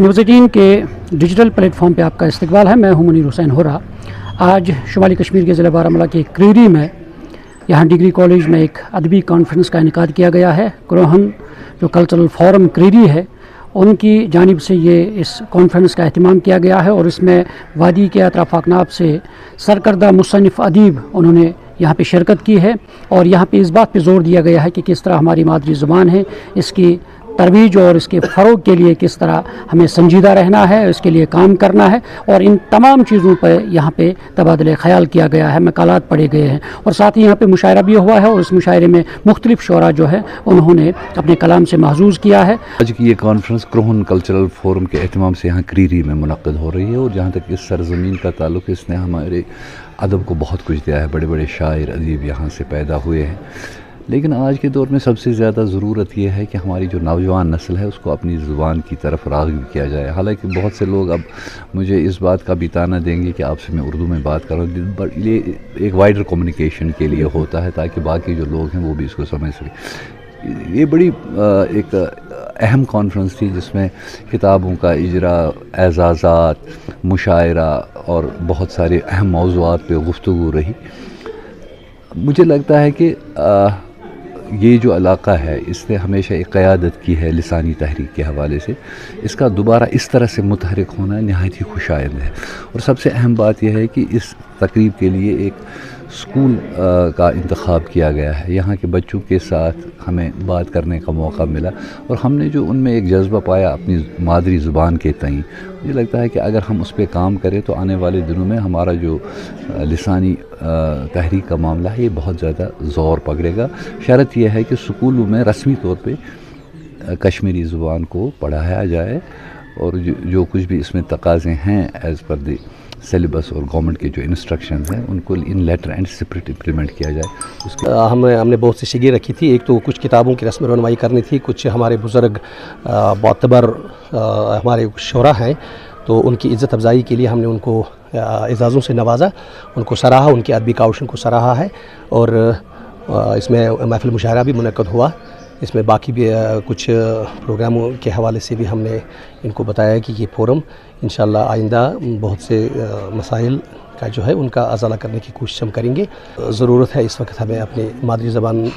News 18 के digital platform पे आपका इस्तकबाल है। मैं हूं मुनीर हुसैन होरा। आज शुमाली कश्मीर के ज़िला बारामूला के क्रीरी में यहाँ डिग्री कॉलेज में एक अदबी कॉन्फ्रेंस का इनेकाद किया गया है। क्रोहन जो कल्चरल फोरम क्रीरी है उनकी जानिब से ये इस कॉन्फ्रेंस का अहतमाम किया गया है और इसमें वादी के अतराफ अकनाब से सरकर्दा मुसन्निफ़ अदीब उन्होंने यहाँ पे शिरकत की है और यहाँ पे इस बात पे ज़ोर दिया गया है कि किस तरह हमारी मादरी ज़ुबान है, इसकी तरवीज और इसके फ़रोग के लिए किस तरह हमें संजीदा रहना है, इसके लिए काम करना है और इन तमाम चीज़ों पर यहाँ पे तबादले ख़याल किया गया है, मकालात पढ़े गए हैं और साथ ही यहाँ पे मुशायरा भी हुआ है और इस मुशायरे में मुख्तलिफ़ शोरा जो है उन्होंने अपने कलाम से महजूज़ किया है। आज की ये कॉन्फ्रेंस क्रोहन कल्चरल फोरम के एहतमाम से यहाँ क्रीरी में मुनक़्क़िद हो रही है और जहाँ तक इस सरज़मीन का ताल्लुक़, इसने हमारे अदब को बहुत कुछ दिया है। बड़े बड़े शायर अदीब यहाँ से पैदा हुए हैं, लेकिन आज के दौर में सबसे ज़्यादा ज़रूरत यह है कि हमारी जो नौजवान नस्ल है उसको अपनी ज़ुबान की तरफ राग़िब किया जाए। हालांकि बहुत से लोग अब मुझे इस बात का भी ताना देंगे कि आपसे मैं उर्दू में बात कर रहा हूँ, बट ये एक वाइडर कम्युनिकेशन के लिए होता है ताकि बाकी जो लोग हैं वो भी इसको समझ सकें। ये बड़ी एक अहम कॉन्फ्रेंस थी जिसमें किताबों का इजरा, एजाज़ात, मुशायरा और बहुत सारे अहम मौज़ूआत पे गुफ्तगू रही। मुझे लगता है कि ये जो इलाक़ा है इसने हमेशा एक क़यादत की है लिसानी तहरीक के हवाले से। इसका दोबारा इस तरह से मुतहरिक होना नहायत ही खुशायद है और सबसे अहम बात यह है कि इस तकरीब के लिए एक स्कूल का इंतख़ाब किया गया है। यहाँ के बच्चों के साथ हमें बात करने का मौका मिला और हमने जो उनमें एक जज्बा पाया अपनी मादरी ज़ुबान के तईं, मुझे लगता है कि अगर हम उस पर काम करें तो आने वाले दिनों में हमारा जो लिसानी तहरीक का मामला है ये बहुत ज़्यादा ज़ोर पकड़ेगा। शर्त यह है कि स्कूलों में रस्मी तौर पर कश्मीरी ज़ुबान को पढ़ाया जाए और जो कुछ भी इसमें तकाज़े हैं एज़ पर द सिलेबस और गवर्नमेंट के जो इंस्ट्रक्शंस हैं उनको इन लेटर एंड स्पिरिट इम्प्लीमेंट किया जाए। उसके हमने बहुत सी शिगे रखी थी। एक तो कुछ किताबों की रस्म रनमाई करनी थी, कुछ हमारे बुज़ुर्ग मोतबर हमारे शोरा हैं तो उनकी इज़्ज़त अफजाई के लिए हमने उनको एजाज़ों से नवाजा, उनको सराहा, उनके अदबी काउशन को सराहा है और इसमें महफ़िल मुशायरा भी मुनक़्क़िद हुआ। इसमें बाकी भी कुछ प्रोग्रामों के हवाले से भी हमने इनको बताया कि ये फोरम इंशाअल्लाह आइंदा बहुत से मसाइल का जो है उनका अज़ाला करने की कोशिश हम करेंगे। ज़रूरत है इस वक्त हमें अपनी मादरी ज़बान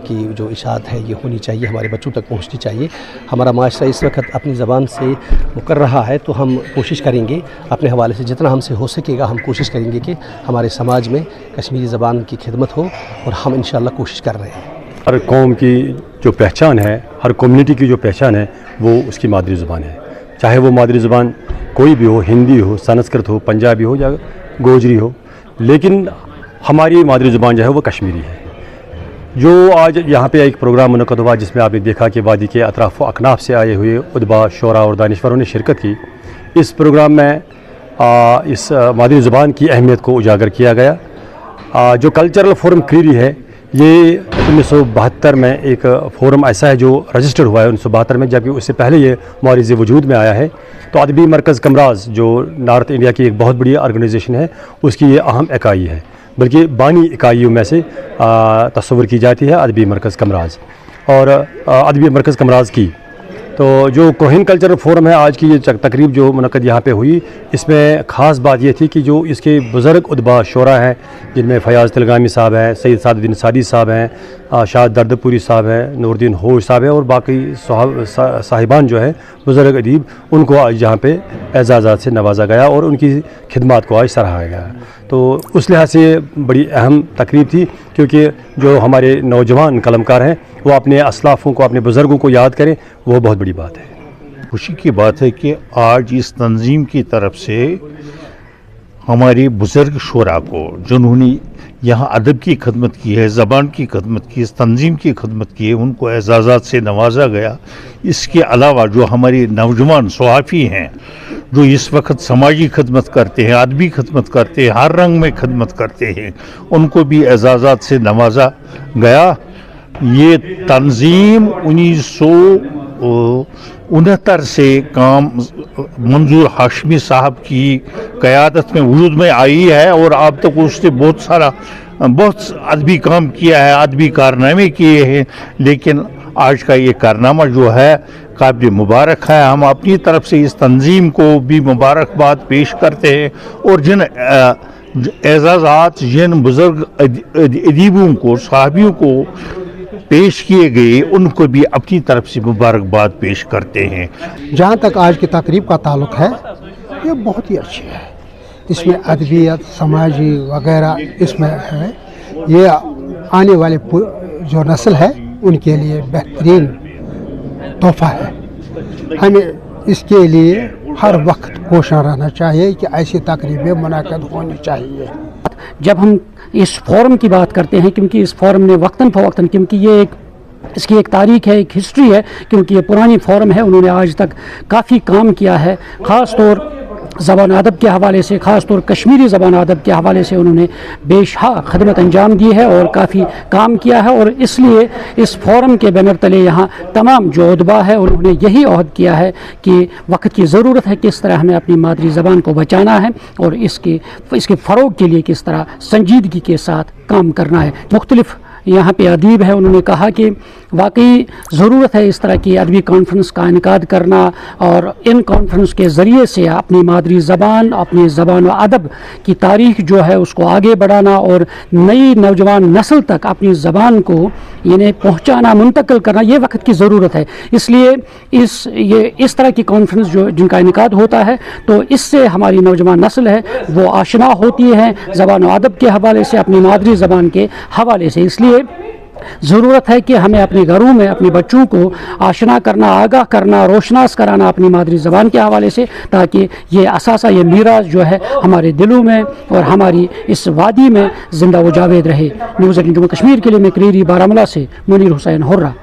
की जो इशाअत है ये होनी चाहिए, हमारे बच्चों तक पहुंचनी चाहिए। हमारा माशरा इस वक्त अपनी ज़बान से मुकर रहा है तो हम कोशिश करेंगे अपने हवाले से जितना हमसे हो सकेगा हम कोशिश करेंगे कि हमारे समाज में कश्मीरी ज़बान की खिदमत हो और हम इंशाअल्लाह कोशिश कर रहे हैं। हर कौम की जो पहचान है, हर कम्युनिटी की जो पहचान है वो उसकी मादरी ज़ुबान है। चाहे वो मादरी ज़ुबान कोई भी हो, हिंदी हो, संस्कृत हो, पंजाबी हो या गोजरी हो, लेकिन हमारी मादरी ज़ुबान जो है वो कश्मीरी है। जो आज यहाँ पे एक प्रोग्राम मुनक़्क़िद हुआ जिसमें आपने देखा कि वादी के अतराफ़ व अकनाफ से आए हुए उदबा, शोरा और दानिश्वरों ने शिरकत की। इस प्रोग्राम में इस मादरी ज़ुबान की अहमियत को उजागर किया गया। जो कल्चरल फोरम क्रीरी है ये 1972 में एक फ़ोरम ऐसा है जो रजिस्टर्ड हुआ है 1972 में, जबकि उससे पहले ये मौरिज़ वजूद में आया है। तो अदबी मरकज़ कमराज जो नॉर्थ इंडिया की एक बहुत बड़ी ऑर्गेनाइजेशन है उसकी ये अहम इकाई है, बल्कि बानी इकाइयों में से तस्वुर की जाती है अदबी मरकज़ कमराज। और अदबी मरकज़ कमराज की तो जो क्रोहन कल्चरल फोरम है आज की ये तकरीब जो मुनक़्क़िद यहाँ पे हुई, इसमें ख़ास बात ये थी कि जो इसके बुज़ुर्ग उदबा शोरा हैं जिनमें फ़याज़ तिलगामी साहब हैं, सैयद सादुद्दीन सादी साहब हैं, शाह दर्दपुरी साहब हैं, नूरुद्दीन होश साहब हैं और बाकी साहिबान जो हैं बुज़ुर्ग अदीब, उनको आज यहाँ पे एजाज़ात से नवाजा गया और उनकी खिदमत को आज सराहा गया। तो उस लिहाज से बड़ी अहम तकरीब थी क्योंकि जो हमारे नौजवान कलमकार हैं वो अपने असलाफ़ों को, अपने बुज़ुर्गों को याद करें, वो बहुत बड़ी बात है। खुशी की बात है कि आज इस तंजीम की तरफ से हमारे बुज़ुर्ग शोरा को जिन्होंने यहाँ अदब की खदमत की है, ज़बान की खदमत की, इस तंजीम की खदमत की है, उनको एजाज़ात से नवाजा गया। इसके अलावा जो हमारे नौजवान सहाफ़ी हैं जो इस वक्त समाजी खदमत करते हैं, अदबी खदमत करते हैं, हर रंग में खदमत करते हैं, उनको भी एजाज़ात से नवाजा गया। ये तंजीम 1969 से काम मंजूर हाशमी साहब की क़यादत में वजूद में आई है और अब तक उसने बहुत अदबी काम किया है, अदबी कारनामे किए हैं, लेकिन आज का ये कारनामा जो है काबिल मुबारक है। हम अपनी तरफ से इस तंजीम को भी मुबारकबाद पेश करते हैं और जिन एजाज़ात जिन बुज़ुर्ग अदीबों को सहाबियों को पेश किए गए उनको भी अपनी तरफ से मुबारकबाद पेश करते हैं। जहाँ तक आज की तकरीब का ताल्लुक़ है ये बहुत ही अच्छी है, इसमें अदबियत समाजी वगैरह इसमें है। ये आने वाले जो नस्ल है उनके लिए बेहतरीन तोहफ़ा है। हमें इसके लिए हर वक्त कोशिश रहना चाहिए कि ऐसी तकरीबें मुनाक़िद होनी चाहिए। जब हम इस फोरम की बात करते हैं, क्योंकि इस फोरम ने वक्तन फ़वक्तन, क्योंकि ये इसकी एक तारीख़ है, एक हिस्ट्री है, क्योंकि ये पुरानी फोरम है, उन्होंने आज तक काफ़ी काम किया है, ख़ास तौर ज़बान अदब के हवाले से, ख़ास तौर कश्मीरी ज़बान अदब के हवाले से उन्होंने बेशहा खदमत अंजाम दी है और काफ़ी काम किया है। और इसलिए इस फोरम के बैनर तले यहाँ तमाम जो उदबा है उन्होंने यही अहद किया है कि वक्त की ज़रूरत है, किस तरह हमें अपनी मादरी ज़बान को बचाना है और इसके फ़रोग़ के लिए किस तरह संजीदगी के साथ काम करना है। मुख्तलिफ़ यहाँ पे अदीब है, उन्होंने कहा कि वाकई ज़रूरत है इस तरह की अदबी कॉन्फ्रेंस का इनेकाद करना और इन कॉन्फ्रेंस के ज़रिए से अपनी मादरी ज़बान, अपनी ज़बान व अदब की तारीख़ जो है उसको आगे बढ़ाना और नई नौजवान नस्ल तक अपनी ज़बान को यानी पहुँचाना, मुंतकिल करना, ये वक्त की ज़रूरत है। इसलिए इस तरह की कॉन्फ्रेंस जो जिनका इनेकाद होता है तो इससे हमारी नौजवान नस्ल है वो आशना होती है ज़बान व अदब के हवाले से, अपनी मादरी ज़बान के हवाले से। इसलिए ज़रूरत है कि हमें अपने घरों में अपने बच्चों को आशना करना, आगाह करना, रोशनास कराना अपनी मादरी ज़बान के हवाले से, ताकि ये असासा, ये मीरास जो है हमारे दिलों में और हमारी इस वादी में ज़िंदा व जावेद रहे। न्यूज़ 18 जम्मू कश्मीर के लिए मैं क्रीरी बारामूला से मुनीर हुसैन हुर्रा।